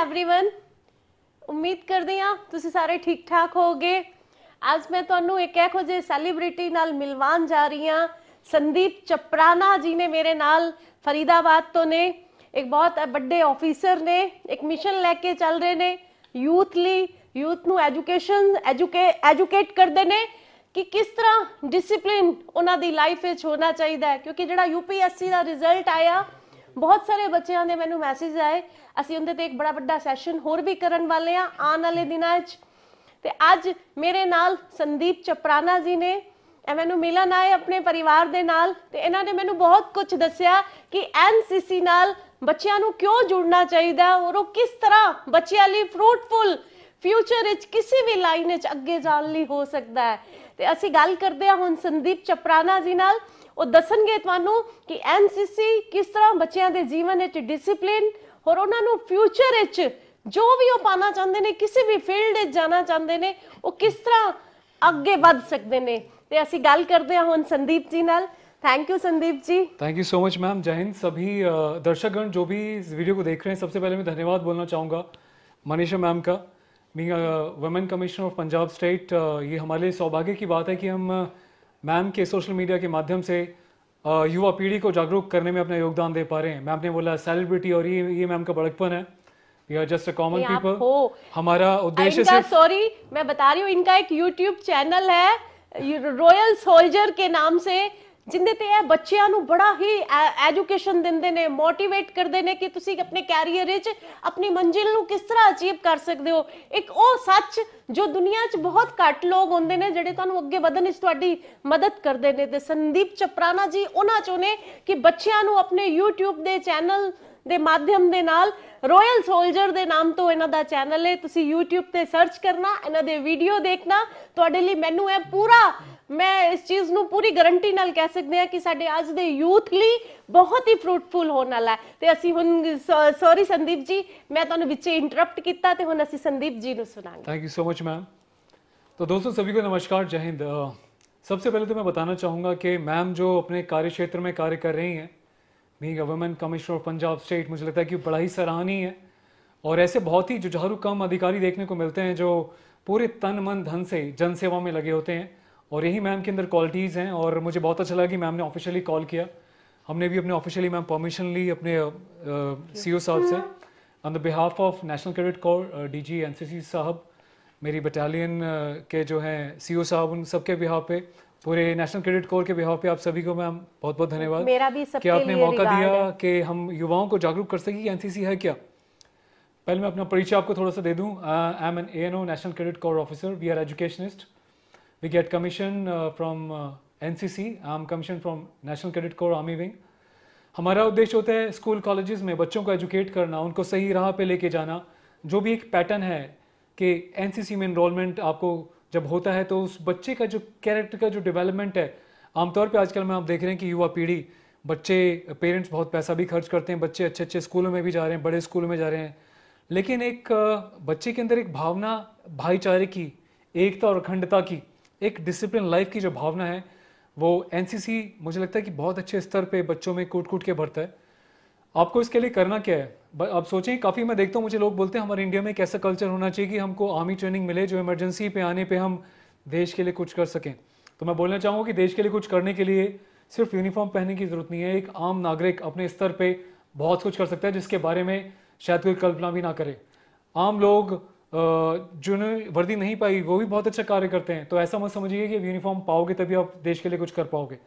Everyone, उम्मीद करदी हां तुसी सारे ठीक ठाक होगे। आज मैं तुहानू एक इहो जे सैलीब्रिटी नाल मिलवान जा रही हां। संदीप चपराना जी ने मेरे नाल फरीदाबाद तो ने, एक बहुत बड़े ऑफिसर ने, एक मिशन लेके चल रहे ने यूथ नू एजुकेट करदे ने कि किस तरह डिसिप्लिन उन्हां दी लाइफ विच होना चाहिए। क्योंकि जिहड़ा यूपीएससी का रिजल्ट आया, बहुत सारे बच्चों ने मैनू मैसेज आए, असीं उहदे ते एक बड़ा बड़ा सैशन होर भी करन वाले हां आने वाले दिनां विच। ते अज मेरे नाल संदीप चपराना जी ने मैनू मिलन आए अपने परिवार दे नाल, ते इन्हां ने मैनू बहुत कुछ दस्सिया कि एनसीसी नाल बच्चियां नू क्यों जुड़ना चाहिए और वो किस तरह बच्चियां लई फ्रूटफुल फ्यूचर विच किसी भी लाइन विच अगे जाण लई हो सकता है। ते असीं गल करदे हां हुण संदीप चपराना जी नाल। वो दसणगे तुहानू कि एनसीसी किस तरह बच्चों के जीवन विच डिसिप्लिन और उन्होंने फ्यूचर विच जो भी वो पाना चाहते हैं, किसी भी फील्ड विच जाना चाहते हैं, वो किस तरह अगे बढ़ सकते हैं। ते असीं गल करदे हां हुण संदीप जी नाल। Thank you Sandeep ji. Thank you so much ma'am. जय हिंद। सभी दर्शकगण जो भी इस वीडियो को देख रहे हैं, सबसे पहले मैं धन्यवाद बोलना चाहूँगा मनीषा मैम का, being women commissioner of Punjab state. ये हमारे लिए सौभाग्य की बात है कि हम मैम के सोशल मीडिया के माध्यम से युवा पीढ़ी को जागरूक करने में अपना योगदान दे पा रहे हैं। मैम ने बोला सेलिब्रिटी, और ये मैम का बड़कपन है। We are just a common people. हमारा उद्देश्य सिर्फ, सॉरी मैं बता रही हूँ, इनका एक यूट्यूब चैनल है रॉयल सोल्जर के नाम से, जिंदे ते है बच्चियां नू बड़ा ही एजुकेशन दिंदे ने, मोटिवेट करदे ने कि तुसी अपने कैरियर विच अपनी मंजिल नू किस तरह अचीव कर सकदे हो। एक ओ सच जो दुनिया च बहुत घट लोग होंदे ने जिहड़े तुहानू अगे वधन विच तुहाडी मदद करदे ने। ते संदीप चपराना जी उन्हां चों ने कि बच्चियां नू अपने यूट्यूब दे चैनल दे माध्यम दे नाल रॉयल सोल्जर दे नाम तो इन्हां दा चैनल है, तुसी यूट्यूब ते सर्च करना, इन्हां दे वीडियो देखना। तुहाडे लई मैनू है पूरा, मैं इस चीज़ नू पूरी गारंटी नाल कह सकते हैं कि साडे अज दे यूथ लई बहुत ही फ्रूटफुल होने वाला है। ते असीं हुण सॉरी संदीप जी, मैं तुहानू विचे इंटरप्ट कीता, ते हुण असीं संदीप जी नू सुनांगे। Thank you so much ma'am. तो दोस्तों सभी को नमस्कार, जय हिंद। सबसे पहले तो मैं बताना चाहूँगा कि मैम जो अपने कार्य क्षेत्र में कार्य कर रही हैं, being a women commissioner of Punjab state, मुझे लगता है कि बड़ा ही सराहनीय है। और ऐसे बहुत ही जुझारू कम अधिकारी देखने को मिलते हैं जो पूरे तन मन धन से जन सेवा में लगे होते हैं, और यही मैम के अंदर क्वालिटीज़ हैं। और मुझे बहुत अच्छा लगा कि मैम ने ऑफिशियली कॉल किया। हमने भी अपने ऑफिशियली मैम परमिशन ली अपने सीओ साहब से, on the behalf of national cadet core DG NCC साहब, मेरी बटालियन के जो हैं सीओ साहब, उन सबके बिहाफ पे, पूरे नेशनल कैडेट कोर के बिहाफ पे आप सभी को मैम बहुत बहुत धन्यवाद। मेरा भी सबके कि आपने लिए मौका रिगार्ड दिया है कि हम युवाओं को जागरूक कर सकें कि एनसीसी है क्या। पहले मैं अपना परिचय आपको थोड़ा सा दे दूं। I am an ANO, national cadet corps officer. We are educationist. We get commission from NCC. I am commission from national cadet corps army wing. हमारा उद्देश्य होता है स्कूल कॉलेजेस में बच्चों को एजुकेट करना, उनको सही राह पे लेके जाना। जो भी एक पैटर्न है कि एनसीसी में इनरोलमेंट आपको जब होता है तो उस बच्चे का जो कैरेक्टर का जो डेवलपमेंट है, आमतौर पे आजकल में आप देख रहे हैं कि युवा पीढ़ी, बच्चे, पेरेंट्स बहुत पैसा भी खर्च करते हैं, बच्चे अच्छे अच्छे स्कूलों में भी जा रहे हैं, बड़े स्कूलों में जा रहे हैं, लेकिन एक बच्चे के अंदर एक भावना भाईचारे की, एकता और अखंडता की, एक डिसिप्लिन लाइफ की जो भावना है, वो एनसीसी मुझे लगता है कि बहुत अच्छे स्तर पे बच्चों में कूट कूट के भरता है। आपको इसके लिए करना क्या है? आप सोचें, काफ़ी मैं देखता हूँ, मुझे लोग बोलते हैं हमारे इंडिया में एक ऐसा कल्चर होना चाहिए कि हमको आर्मी ट्रेनिंग मिले जो इमरजेंसी पे आने पे हम देश के लिए कुछ कर सकें। तो मैं बोलना चाहूँगा कि देश के लिए कुछ करने के लिए सिर्फ यूनिफॉर्म पहनने की ज़रूरत नहीं है। एक आम नागरिक अपने स्तर पे बहुत कुछ कर सकता है जिसके बारे में शायद कोई कल्पना भी ना करे। आम लोग जिन्होंने वर्दी नहीं पाई वो भी बहुत अच्छा कार्य करते हैं। तो ऐसा मत समझिए कि यूनिफॉर्म पाओगे तभी आप देश के लिए कुछ कर पाओगे।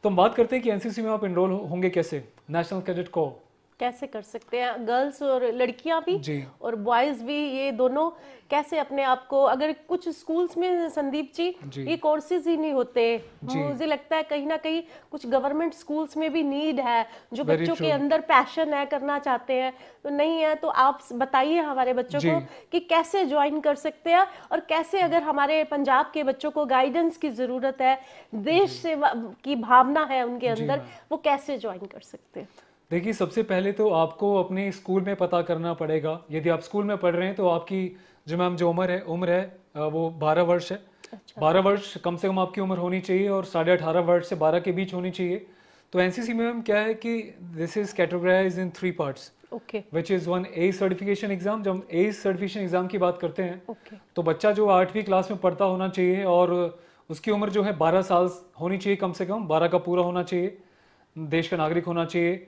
तो हम बात करते हैं कि एनसीसी में आप इनरोल होंगे कैसे, नेशनल कैडेट कोर कैसे कर सकते हैं। गर्ल्स और लड़कियां भी जी, और बॉयज भी, ये दोनों कैसे अपने आप को, अगर कुछ स्कूल्स में संदीप जी ये कोर्सेज ही नहीं होते, मुझे लगता है कहीं ना कहीं कुछ गवर्नमेंट स्कूल्स में भी नीड है, जो बच्चों के अंदर पैशन है, करना चाहते हैं तो नहीं है। तो आप बताइए हमारे बच्चों को कि कैसे ज्वाइन कर सकते हैं, और कैसे अगर हमारे पंजाब के बच्चों को गाइडेंस की जरूरत है, देश सेवा की भावना है उनके अंदर, वो कैसे ज्वाइन कर सकते हैं। देखिए, सबसे पहले तो आपको अपने स्कूल में पता करना पड़ेगा। यदि आप स्कूल में पढ़ रहे हैं तो आपकी जो मैम जो उम्र है वो 12 वर्ष है। अच्छा। 12 वर्ष कम से कम आपकी उम्र होनी चाहिए, और 18.5 वर्ष से 12 के बीच होनी चाहिए। तो एनसीसी में मैम क्या है कि this is categorized in 3 parts. Okay which is one age certification exam. जब हम एज सर्टिफिकेशन एग्जाम की बात करते हैं ओके तो बच्चा जो 8वीं क्लास में पढ़ता होना चाहिए और उसकी उम्र जो है 12 साल होनी चाहिए, कम से कम 12 का पूरा होना चाहिए, देश का नागरिक होना चाहिए,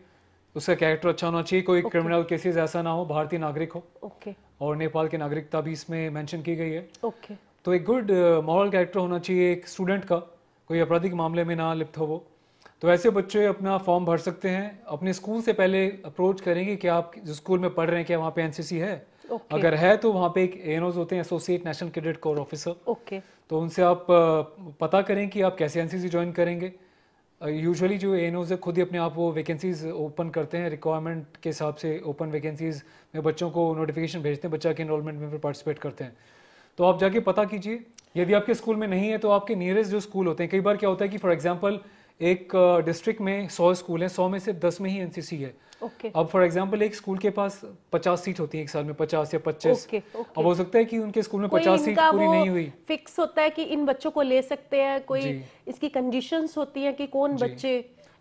उसका कैरेक्टर अच्छा होना चाहिए, कोई क्रिमिनल केसेस ऐसा ना हो, भारतीय नागरिक हो, ओके और नेपाल की नागरिकता भी इसमें मेंशन की गई है। ओके तो एक गुड मॉरल कैरेक्टर होना चाहिए एक स्टूडेंट का, कोई आपराधिक मामले में ना लिप्त हो वो। तो ऐसे बच्चे अपना फॉर्म भर सकते हैं। अपने स्कूल से पहले अप्रोच करेंगे कि आप जो स्कूल में पढ़ रहे हैं क्या वहाँ पे एनसीसी है। ओके अगर है तो वहाँ पे एक एनोज होते हैं, associate national cadet corps officer. Okay तो उनसे आप पता करें कि आप कैसे एनसीसी ज्वाइन करेंगे। यूजुअली जो एनोज है खुद ही अपने आप वो वैकेंसीज ओपन करते हैं, रिक्वायरमेंट के हिसाब से ओपन वैकेंसीज में बच्चों को नोटिफिकेशन भेजते हैं, बच्चा के इनरोलमेंट में फिर पार्टिसिपेट करते हैं। तो आप जाके पता कीजिए। यदि आपके स्कूल में नहीं है तो आपके नियरेस्ट जो स्कूल होते हैं, कई बार क्या होता है कि फॉर एग्जांपल एक डिस्ट्रिक्ट में 100 स्कूल हैं, 100 में से 10 में ही एनसीसी है। ओके अब फॉर एग्जांपल एक स्कूल के पास 50 सीट होती है एक साल में, 50 या 25। ओके अब ओके हो सकता है कि उनके स्कूल में कोई 50 सीट इनका पूरी वो नहीं हुई। फिक्स होता है कि इन बच्चों को ले सकते हैं, कोई जी। इसकी कंडीशंस होती हैं कि कौन जी। बच्चे,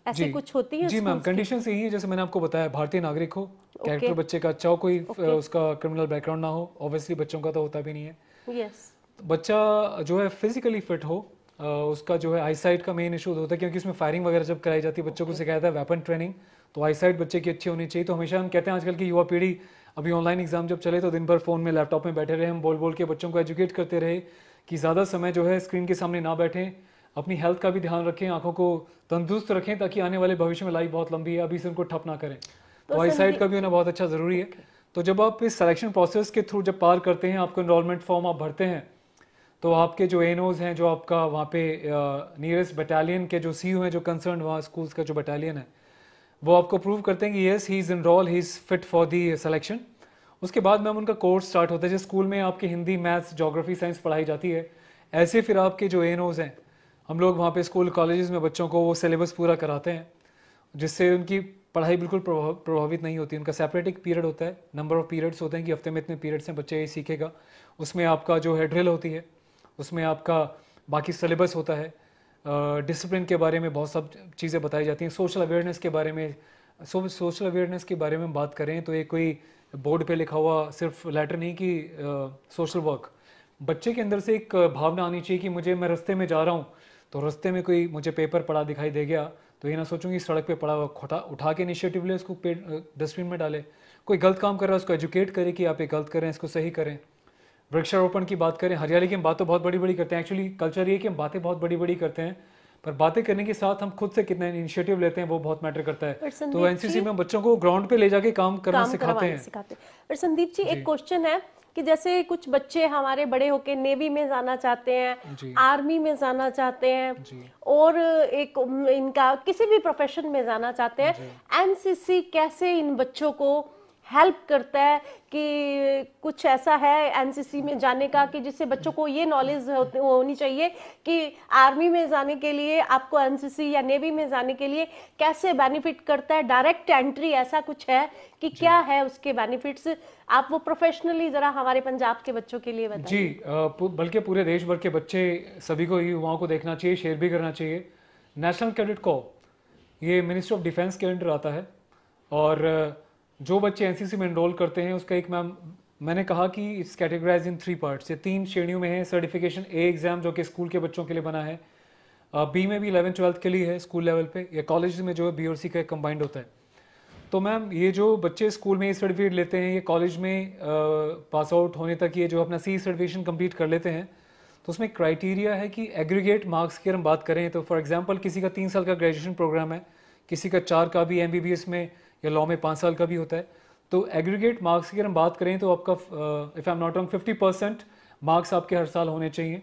ऐसे जी कुछ होती है जी मैम, कंडीशन यही है जैसे मैंने आपको बताया, भारतीय नागरिक हो, कैरेक्टर बच्चे का अच्छा हो, कोई उसका क्रिमिनल बैकग्राउंड ना हो, ऑब्वियसली बच्चों का तो होता भी नहीं है। यस बच्चा जो है फिजिकली फिट हो, उसका जो है आईसाइट का मेन इशू होता है, क्योंकि उसमें फायरिंग वगैरह जब कराई जाती है बच्चों को सिखाया जाता है वेपन ट्रेनिंग, तो आईसाइट बच्चे की अच्छी होनी चाहिए। तो हमेशा हम कहते हैं आजकल की युवा पीढ़ी, अभी ऑनलाइन एग्जाम जब चले तो दिन भर फोन में लैपटॉप में बैठे रहे, हम बोल बोल के बच्चों को एजुकेट करते रहे कि ज़्यादा समय जो है स्क्रीन के सामने ना बैठें, अपनी हेल्थ का भी ध्यान रखें, आंखों को तंदुरुस्त रखें, ताकि आने वाले भविष्य में लाइफ बहुत लंबी है, अभी से उनको ठप ना करें। तो आईसाइट का भी होना बहुत अच्छा ज़रूरी है। तो जब आप इस सिलेक्शन प्रोसेस के थ्रू जब पार करते हैं, आपको इनरोलमेंट फॉर्म आप भरते हैं, तो आपके जो एनओज हैं, जो आपका वहाँ पे नियरेस्ट बटालियन के जो सीयू हैं, जो कंसर्न वहाँ स्कूल्स का जो बटालियन है, वो आपको प्रूव करते हैं कि yes he is enrol, he is fit for the selection. उसके बाद मैम उनका कोर्स स्टार्ट होता है। जैसे स्कूल में आपकी हिंदी, मैथ्स, ज्योग्राफी, साइंस पढ़ाई जाती है, ऐसे फिर आपके जो एनओज हैं, हम लोग वहाँ पे स्कूल कॉलेजेस में बच्चों को वो सिलेबस पूरा कराते हैं, जिससे उनकी पढ़ाई बिल्कुल प्रभावित नहीं होती। उनका सेपरेट एक पीरियड होता है, नंबर ऑफ पीरियड्स होते हैं कि हफ्ते में इतने पीरियड्स हैं, बच्चे ये सीखेगा। उसमें आपका जो है ड्रिल होती है, उसमें आपका बाकी सिलेबस होता है, डिसिप्लिन के बारे में बहुत सब चीज़ें बताई जाती हैं, सोशल अवेयरनेस के बारे में। सोशल अवेयरनेस के बारे में हम बात करें तो ये कोई बोर्ड पे लिखा हुआ सिर्फ लेटर नहीं कि सोशल वर्क, बच्चे के अंदर से एक भावना आनी चाहिए कि मुझे, मैं रास्ते में जा रहा हूँ तो रास्ते में कोई मुझे पेपर पड़ा दिखाई दे गया तो ये ना सोचूं कि सड़क पे पड़ा हुआ उठा के इनिशिएटिव ले, उसको डस्टबिन में डाले। कोई गलत काम कर रहा है उसको एजुकेट करे कि आप ये गलत करें, इसको सही करें। वृक्षारोपण की बात करें, हरियाली की हम बात तो बहुत बड़ी बड़ी करते हैं, एक्चुअली कल्चर ये कि हम बातें बहुत बड़ी बड़ी करते हैं, पर बातें करने के साथ हम खुद से कितने इनिशिएटिव लेते हैं वो बहुत मैटर करता है। तो एनसीसी में बच्चों को ग्राउंड पे ले जाके काम करना सिखाते हैं। और संदीप जी एक क्वेश्चन है कि जैसे कुछ बच्चे हमारे बड़े होके नेवी में जाना चाहते हैं, आर्मी में जाना चाहते हैं, और एक इनका किसी भी प्रोफेशन में जाना चाहते हैं, एनसीसी कैसे इन बच्चों को हेल्प करता है कि कुछ ऐसा है एनसीसी में जाने का कि जिससे बच्चों को ये नॉलेज होनी चाहिए कि आर्मी में जाने के लिए आपको एनसीसी या नेवी में जाने के लिए कैसे बेनिफिट करता है, डायरेक्ट एंट्री ऐसा कुछ है कि क्या है उसके बेनिफिट्स, आप वो प्रोफेशनली जरा हमारे पंजाब के बच्चों के लिए बताइए। जी, बल्कि पूरे देश भर के बच्चे, सभी को युवाओं को देखना चाहिए, शेयर भी करना चाहिए। नेशनल कैडेट कोर ये मिनिस्ट्री ऑफ डिफेंस के अंडर आता है, और जो बच्चे एनसीसी में एनरोल करते हैं उसका एक मैंने कहा कि इट्स कैटेगराइज इन 3 पार्ट्स, ये 3 श्रेणियों में है। सर्टिफिकेशन ए एग्जाम जो कि स्कूल के बच्चों के लिए बना है, बी में भी 11th-12th के लिए है स्कूल लेवल पे, या कॉलेज में जो है बी और सी का कंबाइंड होता है। तो मैम ये जो बच्चे स्कूल में ये सर्टिफिकेट लेते हैं, ये कॉलेज में पास आउट होने तक ये जो अपना सी सर्टिफिकेशन कंप्लीट कर लेते हैं, तो उसमें क्राइटेरिया है कि एग्रीगेट मार्क्स की हम बात करें तो फॉर एग्जांपल किसी का 3 साल का ग्रेजुएशन प्रोग्राम है, किसी का 4 का भी, एमबीबीएस में या लॉ में 5 साल का भी होता है। तो एग्रीगेट मार्क्स की हम बात करें तो आपका if I am not wrong 50% marks आपके हर साल होने चाहिए।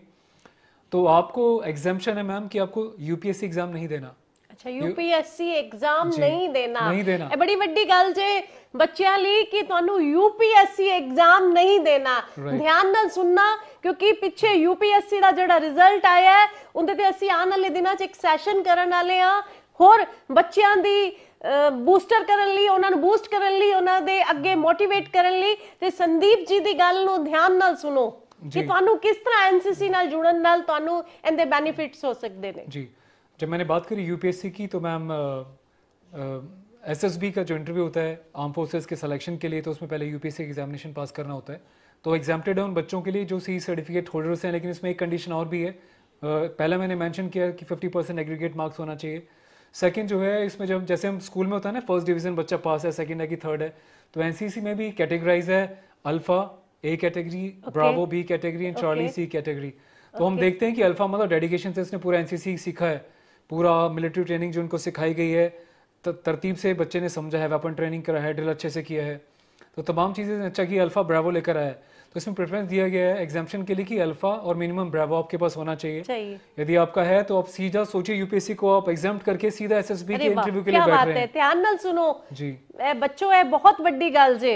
तो आपको एग्जाम्पशन है मैम कि आपको यूपीएससी एग्जाम नहीं देना। अच्छा, यूपीएससी एग्जाम नहीं देना, नहीं देना। ਇਹ ਬੜੀ ਵੱਡੀ ਗੱਲ ਜੇ ਬੱਚਿਆਂ ਲਈ ਕਿ ਤੁਹਾਨੂੰ यूपीएससी एग्जाम नहीं देना। ध्यान ਨਾਲ ਸੁਣਨਾ, ਕਿਉਂਕਿ ਪਿੱਛੇ यूपीएससी ਦਾ ਜਿਹੜਾ ਰਿਜ਼ਲਟ ਆਇਆ ਹੈ ਉਹਦੇ ਤੇ ਅਸੀਂ ਆਉਣ ਵਾਲੇ ਦਿਨਾਂ 'ਚ ਇੱਕ ਸੈਸ਼ਨ ਕਰਨ ਵਾਲੇ ਆ, ਹੋਰ ਬੱਚਿਆਂ ਦੀ ਬੂਸਟਰ ਕਰਨ ਲਈ, ਉਹਨਾਂ ਨੂੰ ਬੂਸਟ ਕਰਨ ਲਈ, ਉਹਨਾਂ ਦੇ ਅੱਗੇ ਮੋਟੀਵੇਟ ਕਰਨ ਲਈ। ਤੇ ਸੰਦੀਪ ਜੀ ਦੀ ਗੱਲ ਨੂੰ ਧਿਆਨ ਨਾਲ ਸੁਣੋ ਕਿ ਤੁਹਾਨੂੰ ਕਿਸ ਤਰ੍ਹਾਂ ਐਨਸੀਸੀ ਨਾਲ ਜੁੜਨ ਨਾਲ ਤੁਹਾਨੂੰ ਇਹਦੇ ਬੈਨੀਫਿਟਸ ਹੋ ਸਕਦੇ ਨੇ। जी, जब मैंने बात करी यूपीएससी की तो मैम एसएसबी का जो इंटरव्यू होता है आर्म फोर्सेस के सिलेक्शन के लिए, तो उसमें पहले यूपीएससी एग्जामिनेशन पास करना होता है। तो एग्जाम्प्टेड है उन बच्चों के लिए जो सी सर्टिफिकेट होल्डर्स हैं, लेकिन इसमें एक कंडीशन और भी है। पहले मैंने मेंशन किया कि 50% एग्रीगेट मार्क्स होना चाहिए। सेकंड जो है इसमें, जब जैसे हम स्कूल में होता है ना, फर्स्ट डिवीजन बच्चा पास है, सेकंड है कि थर्ड है, तो एनसीसी में भी कैटेगराइज है alpha A category, bravo B category and charlie C category. तो हम देखते हैं कि अल्फा मतलब डेडिकेशन से इसने पूरा एनसीसी सीखा है, पूरा मिलिट्री ट्रेनिंग जो उनको सिखाई गई है, तरतीब से बच्चे ने समझा है, वेपन ट्रेनिंग करा है, ड्रिल अच्छे से किया है, तो तमाम चीज़ें अच्छा की, अल्फा ब्रावो लेकर आया है। तो इसमें प्रेफरेंस दिया गया है एग्जाम्पशन के लिए कि अल्फा और मिनिमम ब्रावो आपके पास होना चाहिए। यदि आपका है तो आप सीधा सोचिए यूपीएससी को आप एग्जाम करके सीधा एसएसबी के इंटरव्यू के लिए बैठ रहे हैं। ध्यान नाल सुनो जी बच्चों, है बहुत ਵੱਡੀ ਗੱਲ ਜੇ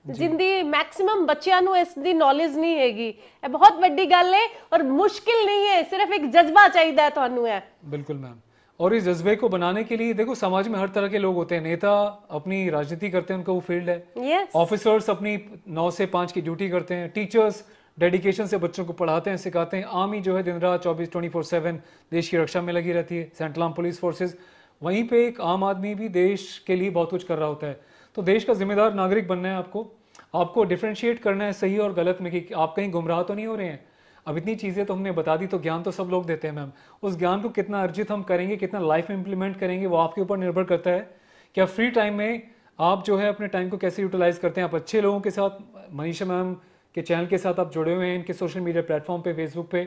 जिंदी मैक्सिमम बच्चियां ਨੂੰ ਇਸ ਦੀ ਨੌਲੇਜ ਨਹੀਂ ਹੈਗੀ। ਇਹ बहुत ਵੱਡੀ ਗੱਲ है और मुश्किल नहीं है, सिर्फ एक जज्बा चाहिए है ਤੁਹਾਨੂੰ। है बिल्कुल मैम, और इस जज्बे को बनाने के लिए देखो समाज में हर तरह के लोग होते हैं। नेता अपनी राजनीति करते हैं, उनका वो फील्ड है। ऑफिसर्स अपनी 9 से 5 की ड्यूटी करते हैं। टीचर्स डेडिकेशन से बच्चों को पढ़ाते हैं, सिखाते हैं। आर्मी जो है दिन रात 24/7 देश की रक्षा में लगी रहती है, सेंट्रल आर्म पुलिस फोर्सेज। वहीं पे एक आम आदमी भी देश के लिए बहुत कुछ कर रहा होता है। तो देश का जिम्मेदार नागरिक बनना है आपको डिफ्रेंशिएट करना है सही और गलत में, कि आप कहीं गुमराह तो नहीं हो रहे हैं। अब इतनी चीज़ें तो हमने बता दी, तो ज्ञान तो सब लोग देते हैं मैम, उस ज्ञान को कितना अर्जित हम करेंगे, कितना लाइफ में इंप्लीमेंट करेंगे, वो आपके ऊपर निर्भर करता है। कि आप फ्री टाइम में आप जो है अपने टाइम को कैसे यूटिलाइज करते हैं। आप अच्छे लोगों के साथ, मनीषा मैम के चैनल के साथ आप जुड़े हुए हैं, इनके सोशल मीडिया प्लेटफॉर्म पे, फेसबुक पे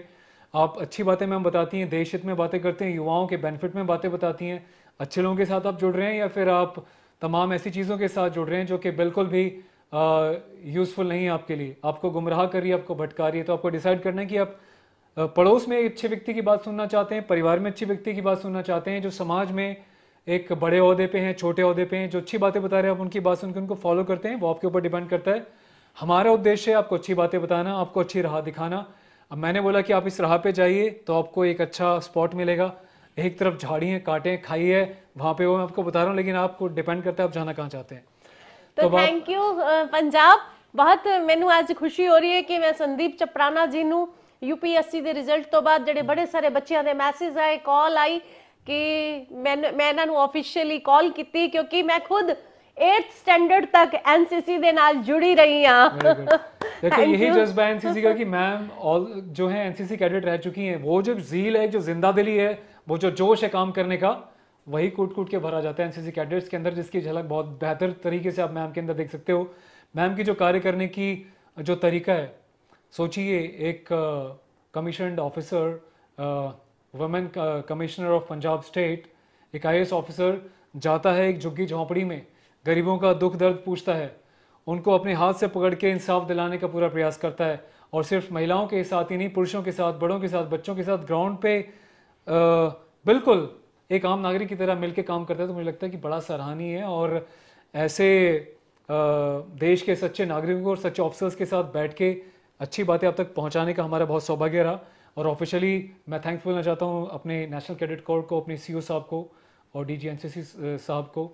आप अच्छी बातें मैम बताती हैं, देश हित में बातें करते हैं, युवाओं के बेनिफिट में बातें बताती हैं। अच्छे लोगों के साथ आप जुड़ रहे हैं, या फिर आप तमाम ऐसी चीज़ों के साथ जुड़ रहे हैं जो कि बिल्कुल भी यूज़फुल नहीं है आपके लिए, आपको गुमराह कर रही है, आपको भटका रही है। तो आपको डिसाइड करना है कि आप पड़ोस में एक अच्छे व्यक्ति की बात सुनना चाहते हैं, परिवार में अच्छे व्यक्ति की बात सुनना चाहते हैं, जो समाज में एक बड़े ओहदे पे हैं, छोटे ओहदे पे हैं, जो अच्छी बातें बता रहे हैं, आप उनकी बात सुनकर उनको फॉलो करते हैं। वो आपके ऊपर डिपेंड करता है। हमारा उद्देश्य है आपको अच्छी बातें बताना, आपको अच्छी राह दिखाना। अब मैंने बोला कि आप इस राह पे जाइए तो आपको एक अच्छा स्पॉट मिलेगा। एक तरफ झाड़ी है, कांटे हैं, खाई है, वहाँ पे वो मैं आपको बता रहा हूँ, लेकिन आपको डिपेंड करता है आप जाना कहाँ चाहते हैं। तो थैंक यू पंजाब, बहुत मैनू आज खुशी हो रही है कि मैं संदीप चपराना जी नू यूपीएससी ਦੇ ਰਿਜ਼ਲਟ ਤੋਂ ਬਾਅਦ ਜਿਹੜੇ ਬੜੇ ਸਾਰੇ ਬੱਚਿਆਂ ਦੇ ਮੈਸੇਜ ਆਏ, ਕਾਲ ਆਈ ਕਿ ਮੈਂ ਇਹਨਾਂ ਨੂੰ ਆਫੀਸ਼ੀਅਲੀ ਕਾਲ ਕੀਤੀ, क्योंकि मैं खुद 8th स्टैंडर्ड तक एनसीसी ਦੇ ਨਾਲ जुड़ी रही हां। देखो यही जज्बा है एनसीसी का कि मैम ऑल जो है एनसीसी कैडेट रह चुकी हैं। वो जो जील है, जो जिंदा दिली है, वो जो जोश है काम करने का, वही कूट कूट के भरा जाता है एनसीसी कैडेट्स के अंदर, जिसकी झलक बहुत बेहतर तरीके से आप मैम के अंदर देख सकते हो। मैम की जो कार्य करने की जो तरीका है, सोचिए एक commissioned officer, women commissioner of Punjab state, एक आईएएस ऑफिसर जाता है एक झुग्गी झोंपड़ी में, गरीबों का दुख दर्द पूछता है, उनको अपने हाथ से पकड़ के इंसाफ दिलाने का पूरा प्रयास करता है। और सिर्फ महिलाओं के साथ ही नहीं, पुरुषों के साथ, बड़ों के साथ, बच्चों के साथ ग्राउंड पे बिल्कुल एक आम नागरिक की तरह मिलकर काम करता है। तो मुझे लगता है कि बड़ा सराहनीय है, और ऐसे देश के सच्चे नागरिकों और सच्चे ऑफिसर्स के साथ बैठ के अच्छी बातें अब तक पहुंचाने का हमारा बहुत सौभाग्य रहा। और ऑफिशियली मैं थैंक्स बोलना चाहता हूं अपने नेशनल कैडेट कोर को, अपने सीईओ साहब को और डीजी एनसीसी साहब को,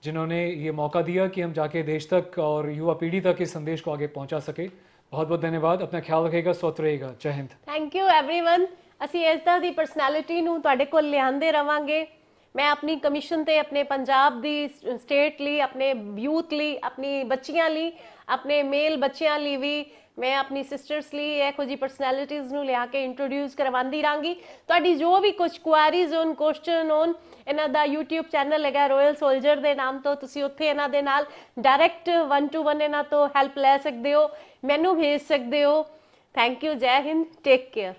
जिन्होंने ये मौका दिया कि हम जाके देश तक और युवा पीढ़ी तक इस संदेश को आगे पहुंचा सके। बहुत बहुत धन्यवाद। अपना ख्याल रखिएगा, स्वस्थ रहिएगा। जय हिंद। Thank you everyone. ਅਸੀਂ ਇਸ ਤਰ੍ਹਾਂ ਦੀ ਪਰਸਨੈਲਿਟੀ ਨੂੰ ਤੁਹਾਡੇ ਕੋਲ ਲਿਆਂਦੇ ਰਵਾਂਗੇ। मैं अपनी कमीशन ते अपने पंजाब दी स्टेट ली, अपने यूथ ली, अपनी बच्चियां ली, अपने मेल बच्चियां ली भी मैं अपनी सिस्टर्स ली ਇਹੋ ਜੀ ਪਰਸਨੈਲਿਟੀਜ਼ ਨੂੰ ਲਿਆ ਕੇ ਇੰਟਰੋਡਿਊਸ ਕਰਵਾਉਂਦੀ ਰਾਂਗੀ। ਤੁਹਾਡੀ ਜੋ ਵੀ ਕੁਝ ਕੁਆਰੀਜ਼ ਹੋਣ, ਕੁਐਸਚਨ ਹੋਣ, ਇਹਨਾਂ ਦਾ YouTube ਚੈਨਲ ਹੈਗਾ ਰਾਇਲ ਸੋਲਜਰ ਦੇ ਨਾਮ ਤੋਂ, ਤੁਸੀਂ ਉੱਥੇ ਇਹਨਾਂ ਦੇ ਨਾਲ ਡਾਇਰੈਕਟ 1-to-1 ਇਹਨਾਂ ਤੋਂ ਹੈਲਪ ਲੈ ਸਕਦੇ ਹੋ, ਮੈਨੂੰ ਭੇਜ ਸਕਦੇ ਹੋ। Thank you. ਜੈ ਹਿੰਦ। Take care.